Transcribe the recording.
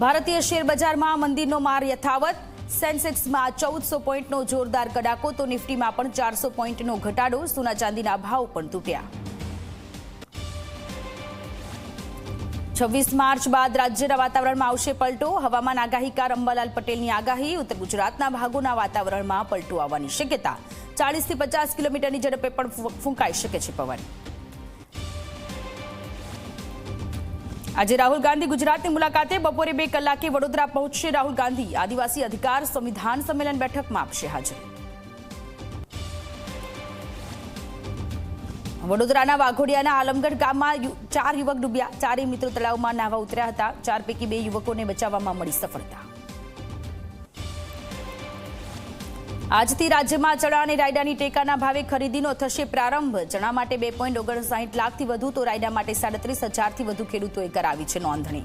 ભારતીય શેર બજારમાં મંદીનો માર યથાવત। સેન્સેક્સમાં 1400 પોઈન્ટનો જોરદાર કડાકો તો નિફ્ટીમાં પણ 400 પોઈન્ટનો ઘટાડો। સોના ચાંદીના ભાવ પણ તૂટ્યા। 26 માર્ચ બાદ રાજ્યના વાતાવરણમાં આવશે પલટો। હવામાન આગાહીકાર અંબાલાલ પટેલની આગાહી। ઉત્તર ગુજરાતના ભાગોના વાતાવરણમાં પલટો આવવાની શક્યતા। 40 થી 50 કિલોમીટરની ઝડપે પણ ફૂંકાઈ શકે છે પવન। આજે રાહુલ ગાંધી ગુજરાતની મુલાકાતે બપોરે 2 કલાકે વડોદરા પહોંચશે। રાહુલ ગાંધી આદિવાસી અધિકાર સંવિધાન સંમેલન બેઠકમાં આપશે હાજરી। વડોદરાના વાઘોડિયાના આલમગઢ ગામમાં 4 યુવક ડૂબ્યા। 4 મિત્રો તળાવમાં નાહવા ઉતર્યા હતા। 4 પૈકી 2 યુવકોને બચાવવામાં મળી સફળતા। આજથી રાજ્યમાં ચણા અને રાયડાની ટેકાના ભાવે ખરીદીનો થશે પ્રારંભ। ચણા માટે 2.59 લાખથી વધુ તો રાયડા માટે 37,000થી વધુ ખેડૂતોએ કરાવી છે નોંધણી।